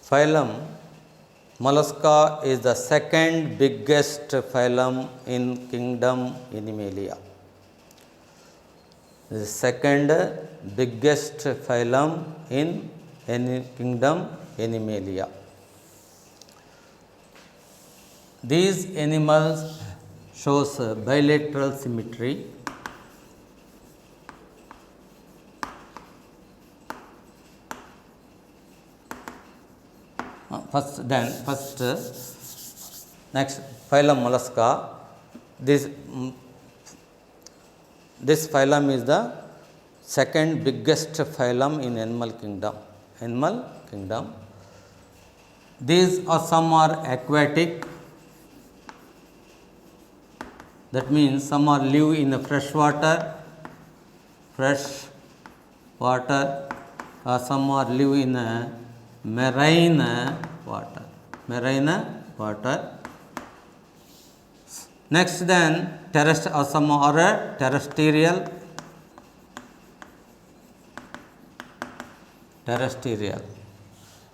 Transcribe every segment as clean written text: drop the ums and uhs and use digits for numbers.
Phylum Mollusca is the second biggest phylum in kingdom Animalia. The second biggest phylum in kingdom Animalia. These animals shows bilateral symmetry. Next phylum Mollusca. This phylum is the second biggest phylum in animal kingdom. These are some are aquatic. That means some are live in the fresh water, some are live in marine water. Next then some are terrestrial.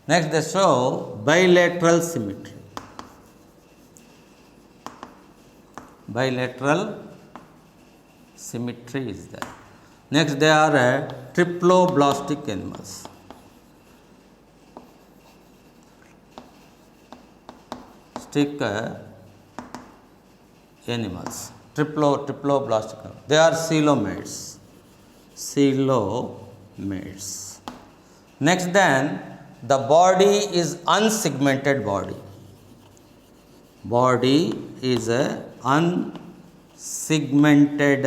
Next they show bilateral symmetry. Is there. Next they are triploblastic animals. Triploblastic. They are coelomates. Next then the body is unsegmented body. Body is a unsegmented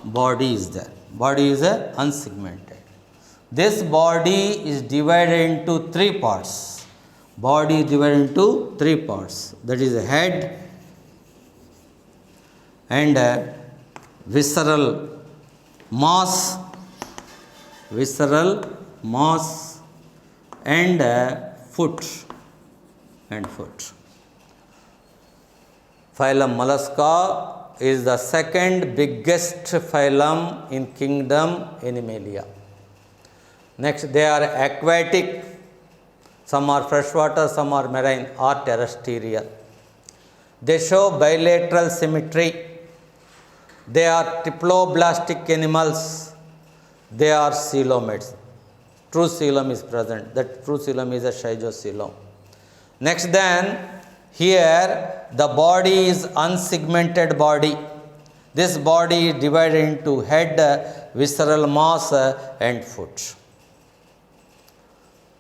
body is there. Body is a unsegmented. This body is divided into three parts. That is a head and visceral mass and foot. Phylum Mollusca is the second biggest phylum in kingdom Animalia. Next they are aquatic. Some are freshwater, some are marine or terrestrial. They show bilateral symmetry. They are triploblastic animals. They are coelomates. True coelom is present. That true coelom is a schizocoelom. Next then, here the body is unsegmented body. This body is divided into head, visceral mass and foot.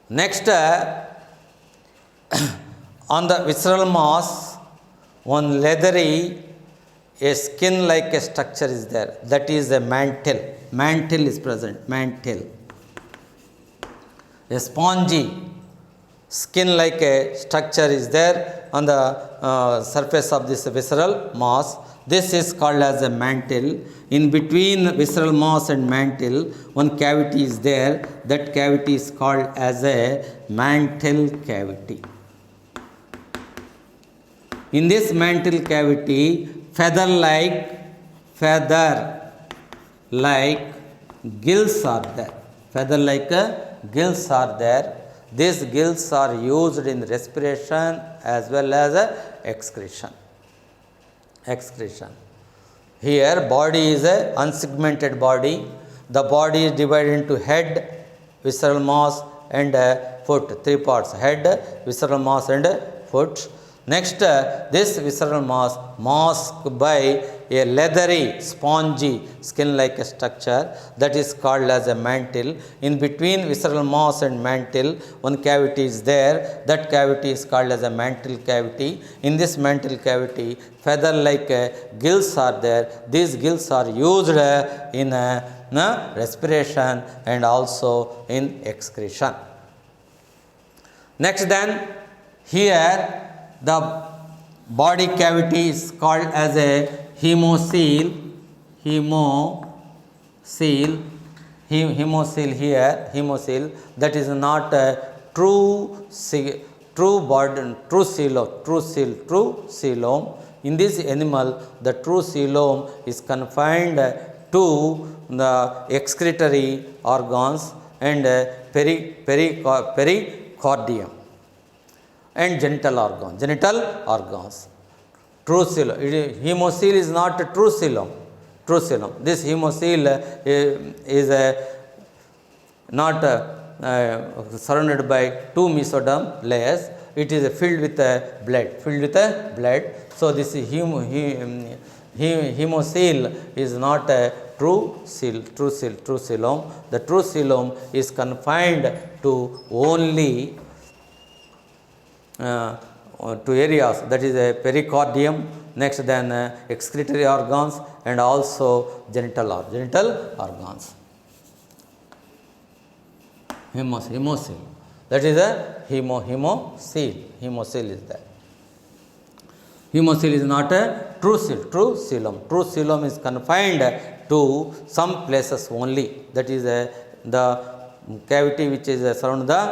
Next, on the visceral mass, one leathery, a skin-like structure is there. That is a mantle. Mantle is present. A spongy, skin-like structure is there on the surface of this visceral mass. This is called as a mantle. In between visceral mass and mantle, one cavity is there. That cavity is called as a mantle cavity. In this mantle cavity, feather-like gills are there. These gills are used in respiration as well as excretion. Here body is a unsegmented body. The body is divided into head, visceral mass and foot. Three parts: head, visceral mass and foot. Next, this visceral mass masked by a leathery, spongy, skin-like structure that is called as a mantle. In between visceral mass and mantle, one cavity is there. That cavity is called as a mantle cavity. In this mantle cavity, feather-like gills are there. These gills are used in respiration and also in excretion. Next then, here the body cavity is called as a hemocoel here. Hemocoel, that is not a true coelom. In this animal, the true coelom is confined to the excretory organs. and pericardium, and genital organs. True coelom. Hemocoel is not a true coelom. This hemocoel is not surrounded by two mesoderm layers. It is filled with blood. So this hemocoel is not a true coelom. The true coelom is confined to only to areas, that is a pericardium, next then excretory organs, and also genital organs. Hemocoel. That is a hemocoel. Hemocoel is there. Hemocoel is not a true coelom. True coelom is confined to some places only. That is the cavity which is around the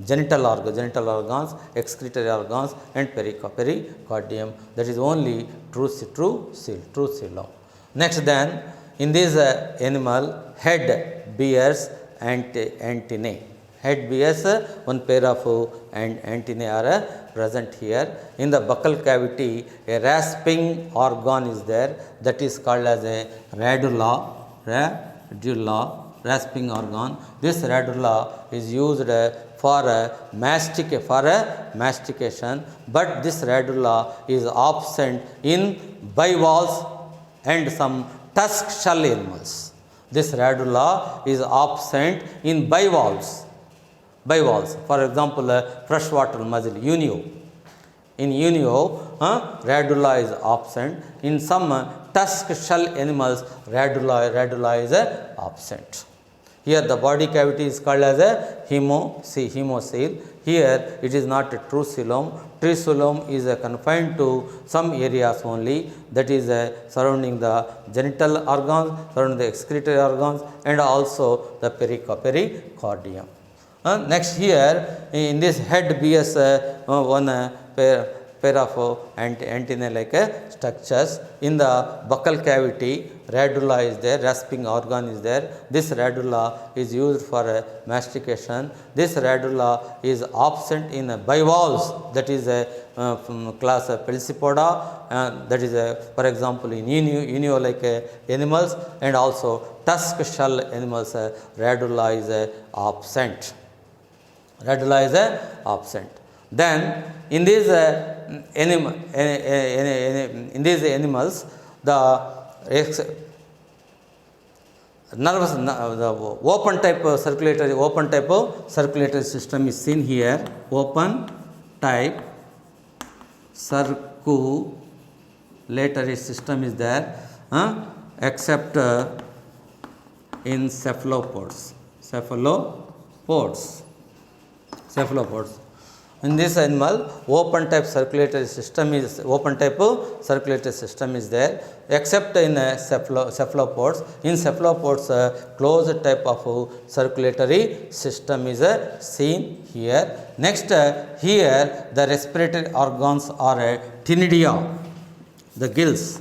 genital organs, excretory organs, and pericardium. That is only true coelom. Next then, in this animal, head bears antennae. Head bears one pair of antennae are present here. In the buccal cavity, a rasping organ is there, that is called as a radula, rasping organ. This radula is used for mastication, but this radula is absent in bivalves and some tusk shell animals. This radula is absent in bivalves. For example, freshwater mussel, unio. In unio, radula is absent. In some tusk shell animals, radula is absent. Here the body cavity is called as a hemocoel. Here it is not a true coelom. True coelom is confined to some areas only, that is surrounding the genital organs, surrounding the excretory organs, and also the pericardium. Next here, in this head bears one pair of antennae like structures. In the buccal cavity, radula is there, rasping organ is there. This radula is used for mastication. This radula is absent in bivalves, that is from class Pelecypoda, that is for example in unio like animals, and also tusk shell animals, radula is absent. Then in these animals, the nervous, the open type circulatory system is seen here. Open type circulatory system is there, except in cephalopods. In this animal, open type circulatory system is there, except in cephalopods. In cephalopods, closed type of circulatory system is seen here. Next, here the respiratory organs are ctenidia, the gills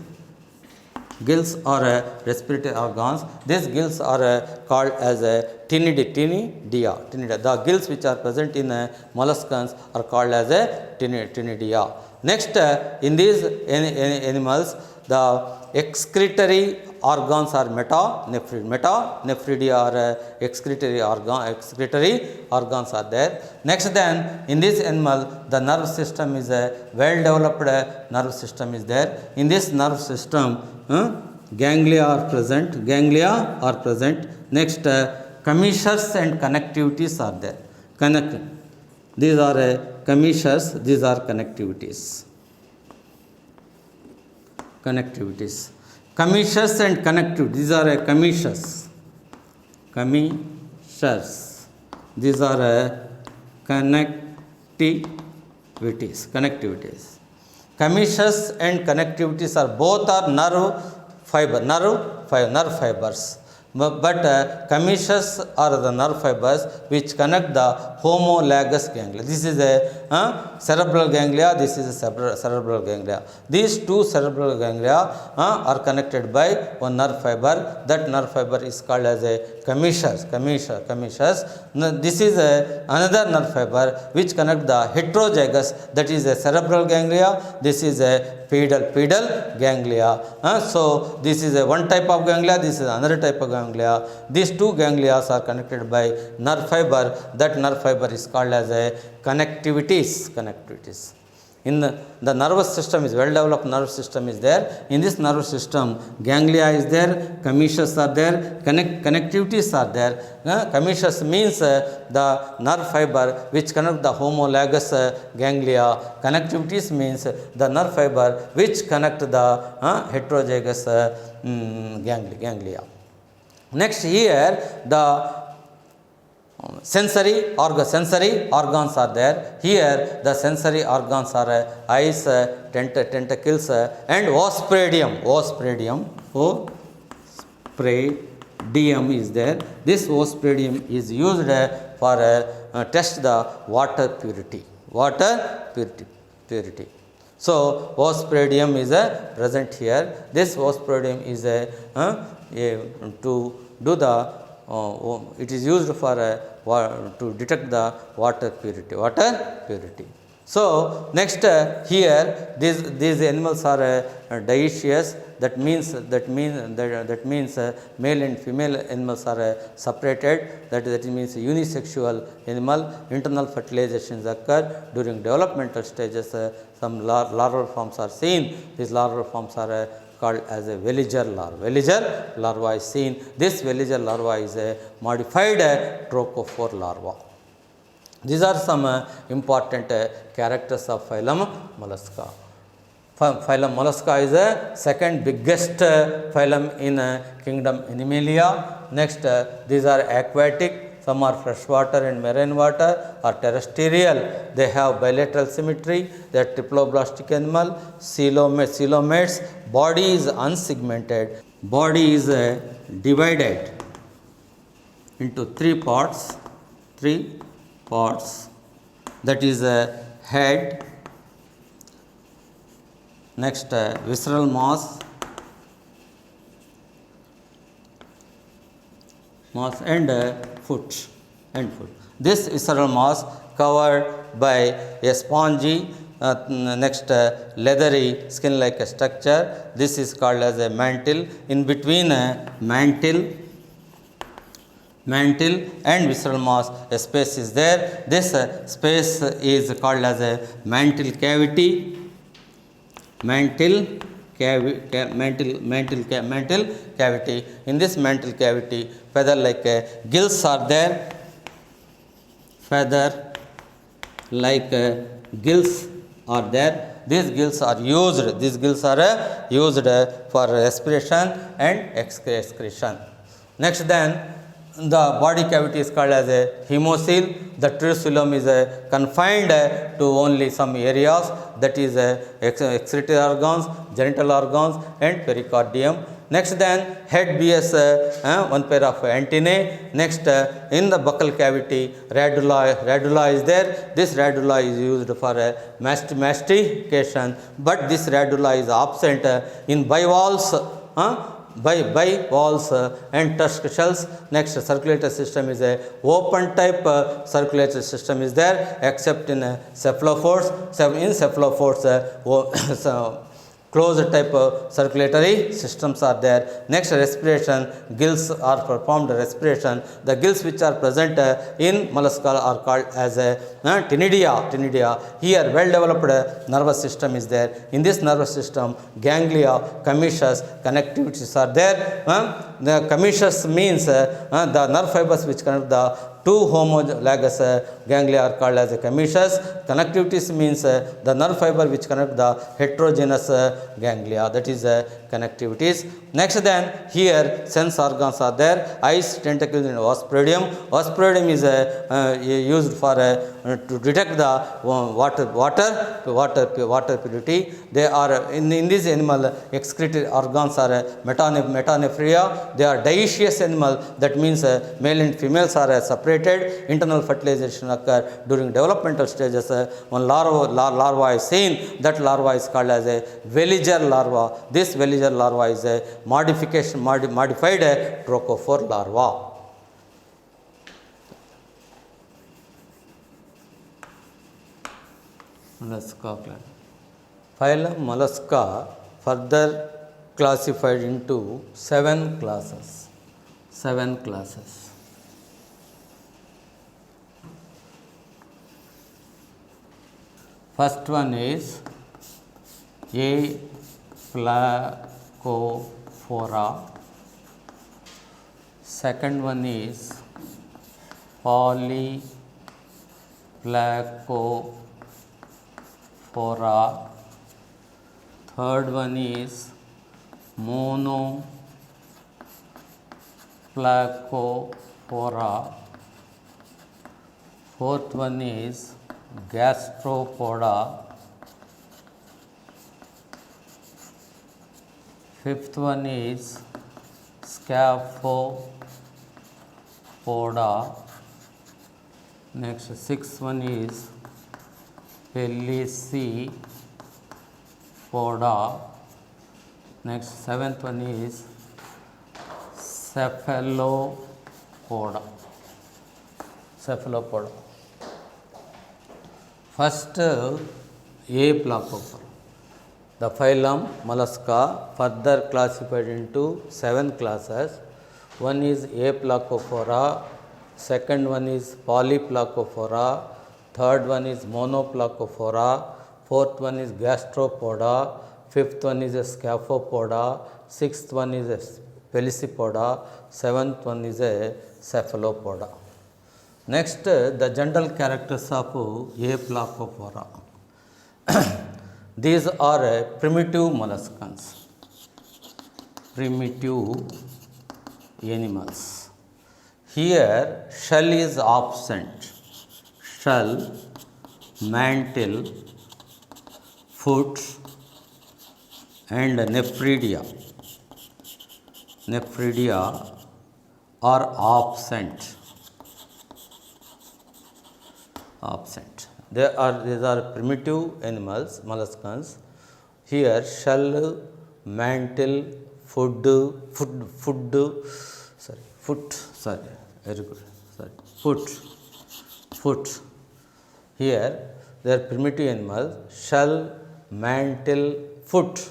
are respiratory organs. These gills are called as ctenidia. The gills which are present in molluscans are called as ctenidia. Next, in these animals, the excretory organs are metanephridia are excretory organs are there. Next then, in this animal, the nerve system is a well developed nerve system is there. In this nerve system, ganglia are present. Next, commissures and connectivities are there. These are commissures, these are connectivities. Commissures and connectivities, these are commissures. These are connectivities. Commissures and connectivities are both are nerve fibers. but commissures are the nerve fibers which connect the homologous ganglia. This is a cerebral ganglia, this is a cerebral ganglia. These two cerebral ganglia are connected by one nerve fiber. That nerve fiber is called as a commissures. This is another nerve fiber which connect the heterozygous, that is a cerebral ganglia. This is a pedal ganglia. So this is a one type of ganglia, this is another type of ganglia. These two ganglias are connected by nerve fiber. That nerve fiber is called as a connectivities. In the nervous system is well developed nervous system is there. In this nervous system, ganglia is there, commissures are there, connectivities are there. Commissures means the nerve fiber which connect the homologous ganglia. Connectivities means the nerve fiber which connect the heterozygous ganglia. Next here the sensory organs are there. Here the sensory organs are eyes, tentacles, and osphradium is there. This osphradium is used for test the water purity. So osphradium is present here. This osphradium is to do the it is used for to detect the water purity. So next here these animals are dioecious. That means male and female animals are separated. That means unisexual animal. Internal fertilizations occur during developmental stages. Some larval forms are seen. These larval forms are called as a veliger larva is seen. This veliger larva is a modified trochophore larva. These are some important characters of phylum Mollusca. Phylum Mollusca is the second biggest phylum in kingdom Animalia. Next, these are aquatic. Some are freshwater and marine water or terrestrial. They have bilateral symmetry. They are triploblastic animal. Coelomates. Body is unsegmented. Body is divided into three parts. That is head. Next, visceral mass and foot. This visceral mass covered by a spongy leathery skin like a structure. This is called as a mantle. In between mantle and visceral mass a space is there. This space is called as a mantle cavity. Mantle cavity. In this mantle cavity, feather like gills are there. These gills are used for respiration and excretion. Next, then the body cavity is called as a hemocoel. The triocoelom is confined to only some areas, that is excretory organs, genital organs, and pericardium. Next, then head bears one pair of antennae. Next, in the buccal cavity, radula is there. This radula is used for mastication, but this radula is absent in bivalves. Bivalves and tusk shells. Next, circulatory system is a open type circulatory system is there, except in cephalophores. In cephalophores, closed type circulatory systems are there. Next, respiration. Gills are performed respiration. The gills which are present in mollusca are called as ctenidia. Here, well developed nervous system is there. In this nervous system, ganglia, commissures, connectivities are there. The commissures means the nerve fibers which connect the two homologous ganglia are called as commissures. Connectivities means the nerve fiber which connect the heterogeneous ganglia, that is connectivities. Next then here sense organs are there. Eyes, tentacles and ospiridium. Ospiridium is used for to detect the water purity. They are in this animal excretory organs are metanephria. They are dioecious animal, that means male and females are separated. Internal fertilization occur during developmental stages. One larva is seen. That larva is called as a veliger larva. This veliger larva is a modified trochophore larva. Mollusca plant. Phylum Mollusca further classified into 7 classes. 7 classes. First one is Aplacophora. Second one is Polyplacophora. Third one is Monoplacophora. Fourth one is Gastropoda. Fifth one is Scaphopoda. Next, sixth one is Pelecypoda. Next, seventh one is Cephalopoda. First, Aplacophora. The phylum Mollusca further classified into 7 classes. One is Aplacophora, second one is Polyplacophora, third one is Monoplacophora, fourth one is Gastropoda, fifth one is Scaphopoda, sixth one is Pelecypoda, seventh one is Cephalopoda. Next, the general characters of Aplacophora. These are primitive molluscans, primitive animals. Here shell is absent. Shell, mantle, foot and nephridia are absent. These are primitive animals, molluscans. Here shell, mantle, foot. Here they are primitive animals. Shell, mantle, foot,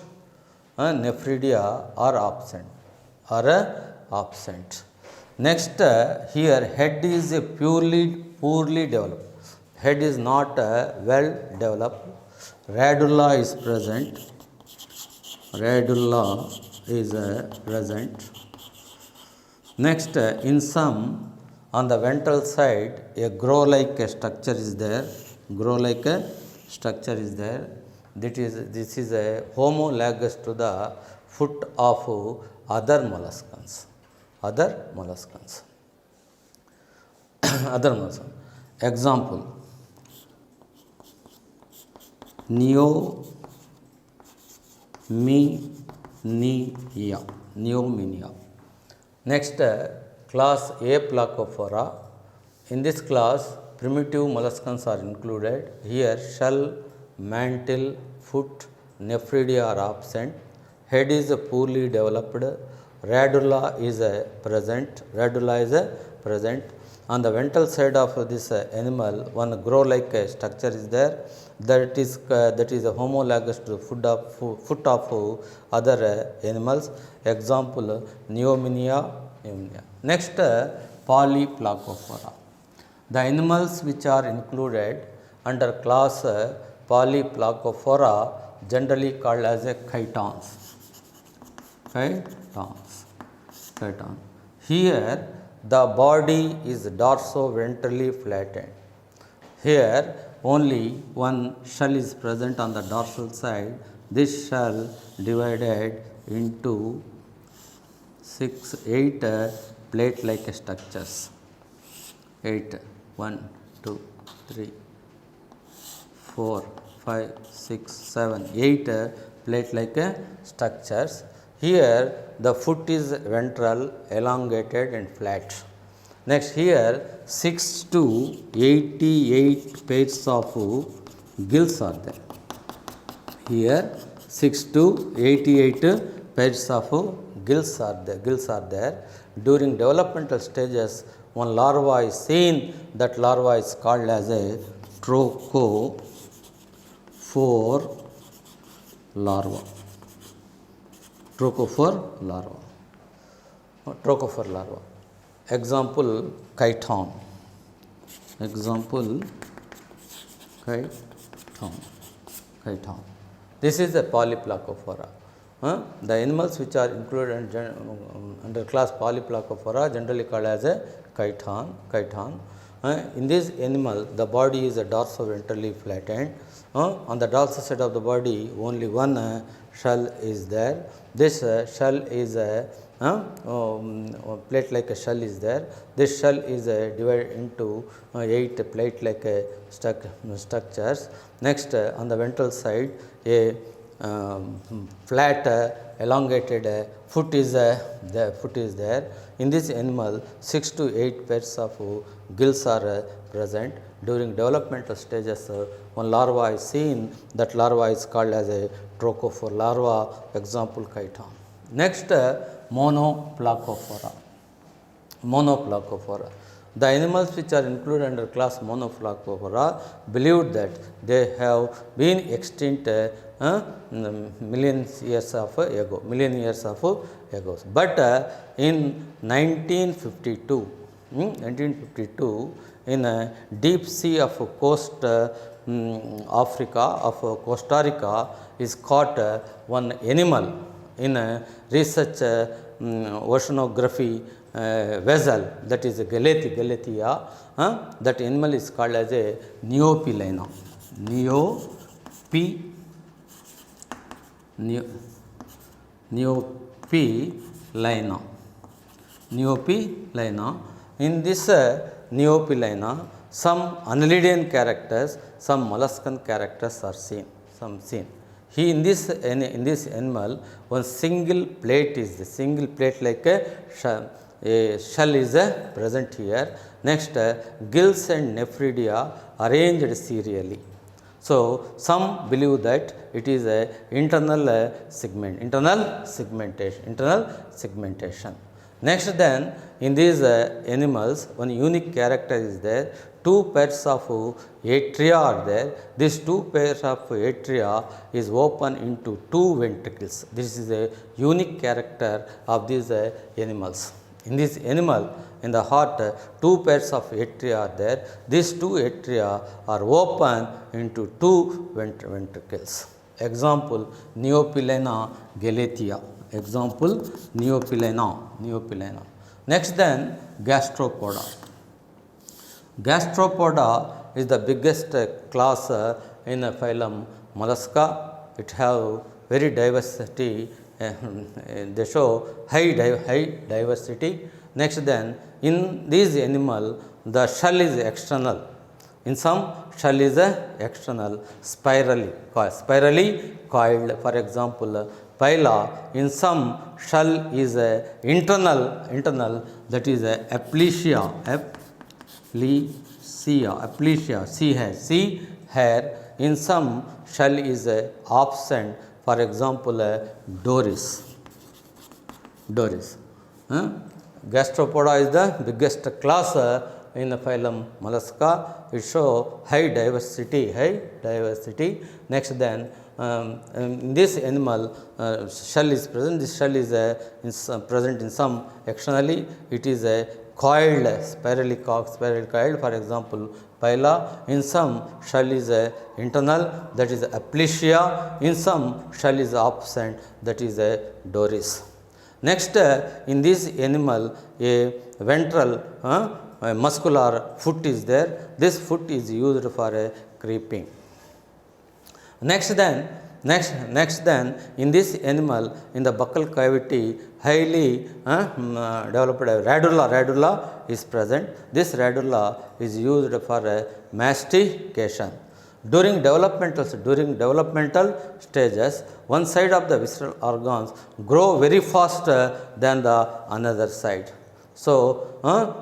nephridia are absent. Next, here head is poorly developed. Head is not well developed. Radula is present. Next, in some, on the ventral side, a grow-like structure is there. This is a homologous to the foot of other molluscans. Example: Neomynia. Next, class Aplacophora. In this class, primitive molluscans are included. Here, shell, mantle, foot, nephridia are absent. Head is poorly developed. Radula is present. On the ventral side of this animal, one grow-like structure is there. That is a homologous to foot of other animals. Example: Neomynia. Next, Polyplacophora. The animals which are included under class Polyplacophora generally called as chitons. Here the body is dorso-ventrally flattened. Here only one shell is present on the dorsal side. This shell divided into 8 plate-like structures. 8, 1, 2, 3, 4, 5, 6, 7, 8 plate-like structures. Here the foot is ventral, elongated and flat. Next here 6 to 88 pairs of gills are there. Here 6 to 88 pairs of gills are there. During developmental stages, one larva is seen. That larva is called as a trochophore larva. Trochophore larva. Example, chiton. This is a Polyplacophora. The animals which are included under class Polyplacophora generally called as a chiton. In this animal, the body is dorso-ventrally flattened. On the dorsal side of the body, only one shell is there. This shell is a plate-like a shell is there. This shell is divided into 8 plate-like structures. Next, on the ventral side, a flat elongated foot is there. In this animal, 6 to 8 pairs of gills are present. During developmental stages, one larva is seen. That larva is called as a trochophore larva. Example, chiton. Next, Monoplacophora. The animals which are included under class Monoplacophora believed that they have been extinct million years ago. But in 1952, in a deep sea of coast Africa, of Costa Rica, is caught one animal in a research oceanography vessel, that is a Galathea. That animal is called as a Neopilina. Neopilina. In this Neopilina, some annelidian characters, some molluscan characters are seen. In this animal, one single plate like a shell is present here. Next, gills and nephridia arranged serially. So some believe that it is a internal segmentation. Next, then in these animals, one unique character is there. 2 pairs of atria are there. These 2 pairs of atria is open into 2 ventricles. This is a unique character of these animals. In this animal, in the heart, 2 pairs of atria are there. These 2 atria are open into 2 ventricles. Example, Neopilina galathea. Neopilina. Next, then Gastropoda. Gastropoda is the biggest class in phylum Mollusca. It have very diversity. They show high diversity. Next, then in this animal, the shell is external. In some, shell is external, spirally coiled. For example, Pila. In some, shell is internal, that is aplysia. See here. In some, shell is absent. For example, Doris. Gastropoda is the biggest class in the phylum Mollusca. It shows high diversity. Next, then in this animal, shell is present. This shell is present in some externally. It is a coiled, spirally coiled. For example, Pila. In some, shell is internal, that is aplysia. In some, shell is absent, that is Doris. Next, in this animal, a ventral muscular foot is there. This foot is used for creeping. Next then in this animal, in the buccal cavity, highly developed radula is present. This radula is used for mastication. During developmental stages, one side of the visceral organs grow very fast than the another side. So,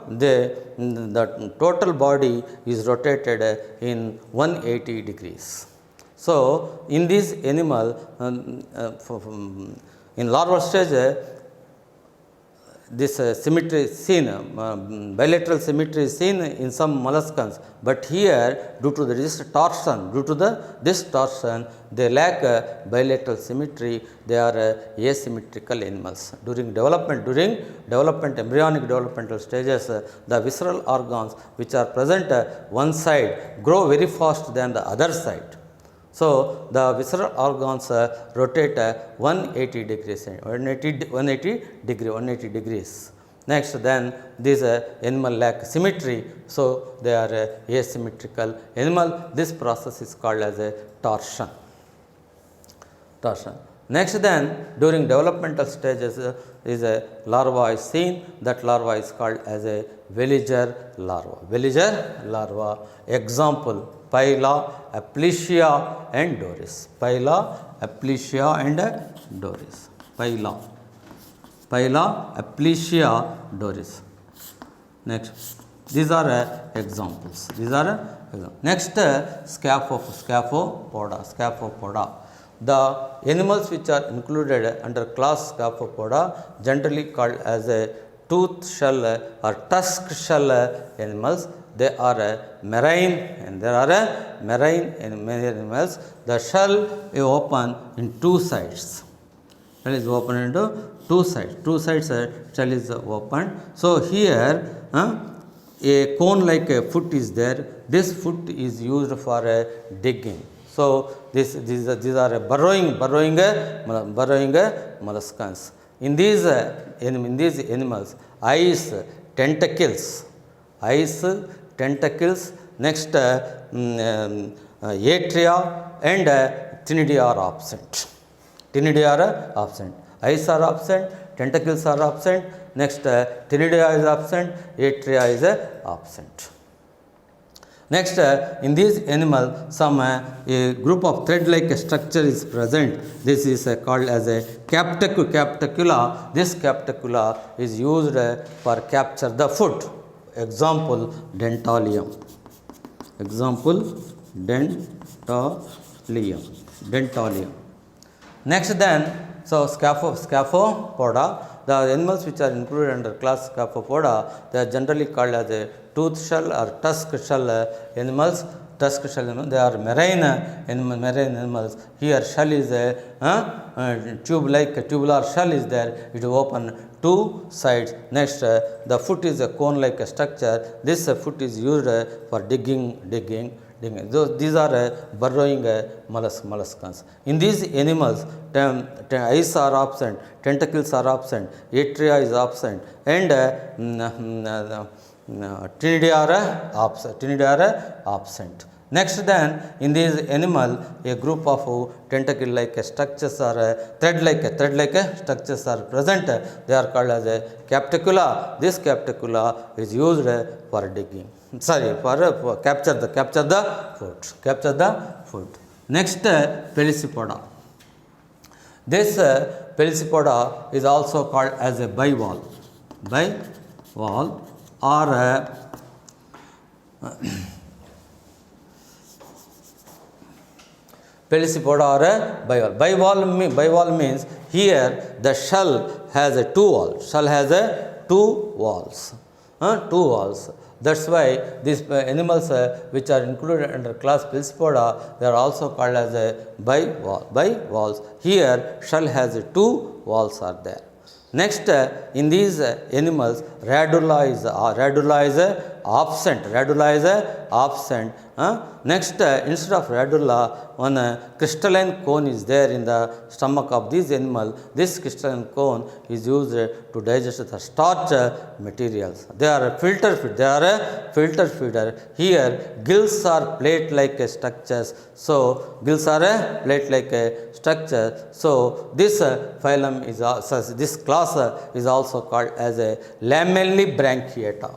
the total body is rotated in 180 degrees. So, in this animal, in larval stage, this symmetry is seen, bilateral symmetry is seen in some molluscans, but here due to this torsion, they lack bilateral symmetry, they are asymmetrical animals. During embryonic developmental stages, the visceral organs which are present one side grow very fast than the other side. So, the visceral organs rotate 180 degrees. Next, then these animal lack symmetry, so they are asymmetrical animal. This process is called as a torsion. Next, then during developmental stages is a larva is seen. That larva is called as a veliger larva. Example: Pila, Aplysia and Doris. Pila, Aplysia and Doris. Pila, Aplysia, Doris. Next, these are examples. Next, Scaphopoda. The animals which are included under class Scaphopoda, generally called as a tooth shell or tusk shell animals. They are marine, and there are marine animals. The shell is open in two sides. Shell is open into two sides. Shell is open. So here a cone like a foot is there. This foot is used for digging. So these are burrowing molluscans. In these animals, eyes, tentacles. Next, atria and ctenidae are absent. Eyes are absent, tentacles are absent. Next, ctenidae is absent, atria is absent. Next, in this animal, some a group of thread-like structure is present. This is called as a captacula. This captacula is used for capture the food. Example: dentalium. Next, then, so Scaphopoda. The animals which are included under class Scaphopoda, they are generally called as a tooth shell or tusk shell animals. They are marine animals. Here shell is a tubular shell is there. It is open two sides. Next, the foot is a cone-like structure. This foot is used for digging. These are burrowing molluscans. In these animals, eyes are absent, tentacles are absent, atria is absent, and ctenidae are absent. Next, then, in these animal, a group of tentacle-like structures or thread-like structures are present. They are called as a captacula. This captacula is used for digging. For capture the food. Next, Pelecypoda. This Pelecypoda is also called as a bivalve or Pelecypoda or bivalve. Bivalve means here the shell has two walls. That's why these animals which are included under class Pelecypoda, they are also called as a bivalves. Here shell has two walls are there. Next, in these animals, radula is absent. Radula is absent. Next, instead of radula, one crystalline cone is there in the stomach of this animal. This crystalline cone is used to digest the starch materials. They are a filter feed. They are a filter feeder. Here, gills are plate-like structures. So, gills are a plate-like structure. So, this phylum is this class is also called as a Lamellibranchiata.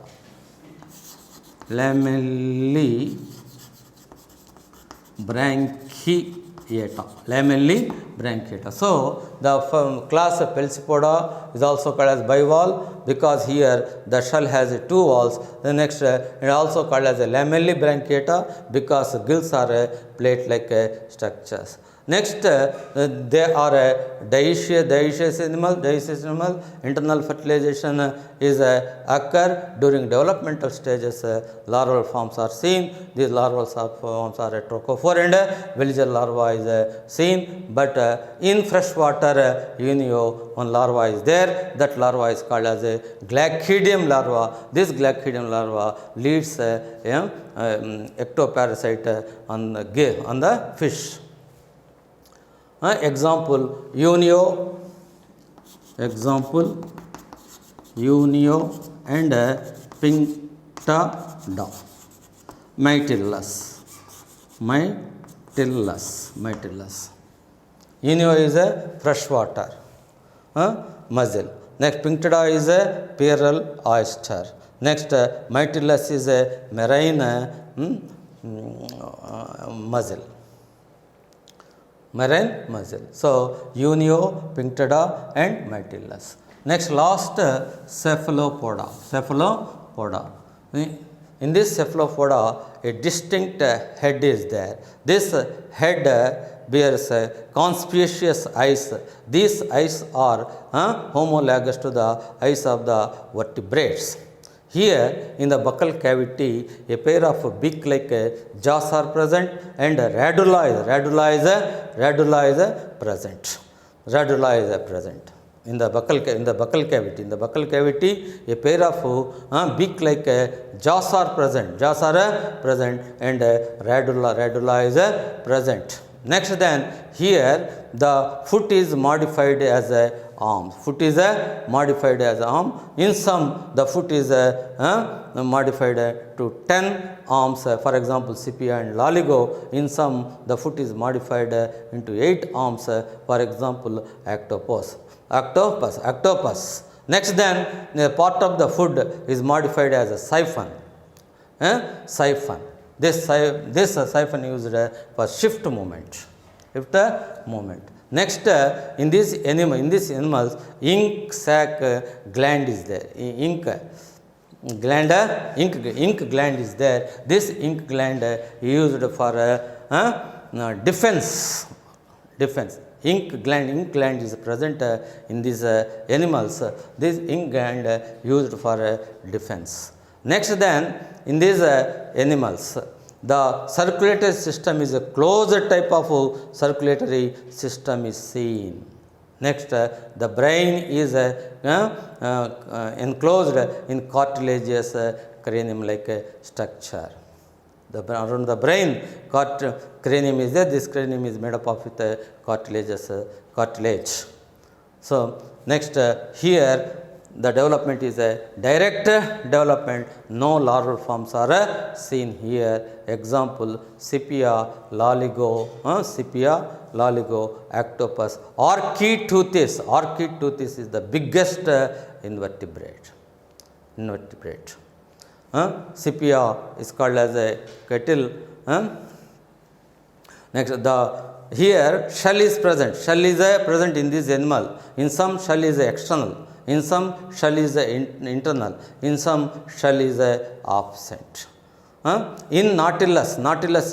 Lamellibranchiata. So, the class Pelsipoda is also called as bivalve because here the shell has two valves. The next it also called as a Lamellibranchiata because gills are plate-like structures. Next, they are a dioecious animal. Internal fertilization is occur during developmental stages. Larval forms are seen. These larval forms are a trochophore and villager larva is seen. But in freshwater Unio, one larva is there. That larva is called as a Glaucidium larva. This Glaucidium larva leads ectoparasite on the fish. Example Unio and Pinctada. Mytilus. Unio is a freshwater mussel. Next, Pinctada is a pearl oyster. Next, Mytilus is a marine mussel. So, Unio, Pinctada and Mytilus. Next, last Cephalopoda. In this cephalopoda, a distinct head is there. This head bears conspicuous eyes. These eyes are homologous to the eyes of the vertebrates. Here in the buccal cavity, a pair of beak-like jaws are present and radula is present. In the buccal cavity, a pair of beak-like jaws are present. And radula is present. Next, then here the foot is modified as a arm. In some, the foot is modified to 10 arms. For example, Sepia and Loligo. In some, the foot is modified into 8 arms. For example, octopus. Next, then the part of the foot is modified as a siphon. This siphon used for shift movement. Next, in these animals, ink sac gland is there. Ink gland is there. This ink gland used for defense. Ink gland is present in these animals. This ink gland used for defense. Next, then in these animals, the circulatory system is a closed type of circulatory system is seen. Next, the brain is enclosed in cartilaginous cranium-like structure. Around the brain, cranium is there. This cranium is made up of with cartilage. So, next here the development is a direct development. No larval forms are seen here. Example, Sepia, Loligo, octopus. Archaeteuthis. Archaeteuthis is the biggest invertebrate. Sepia is called as a kettle. Next, here shell is present. Shell is present in this animal. In some, shell is external. In some, shell is internal. In some, shell is absent. In Nautilus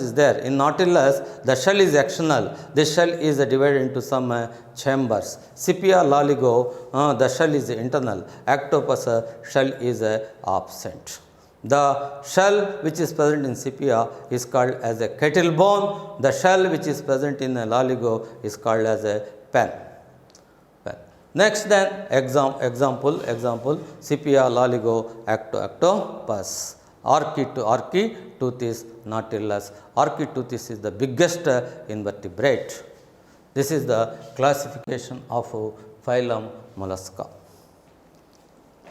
is there. In Nautilus, the shell is external. The shell is divided into some chambers. Sepia, Loligo, the shell is internal. Octopus, shell is absent. The shell which is present in Sepia is called as a kettlebone. The shell which is present in Loligo is called as a pen. Next, then example Sepia, Loligo, octopus. Architeuthis nautilus. Architeuthis is the biggest invertebrate. This is the classification of phylum Mollusca.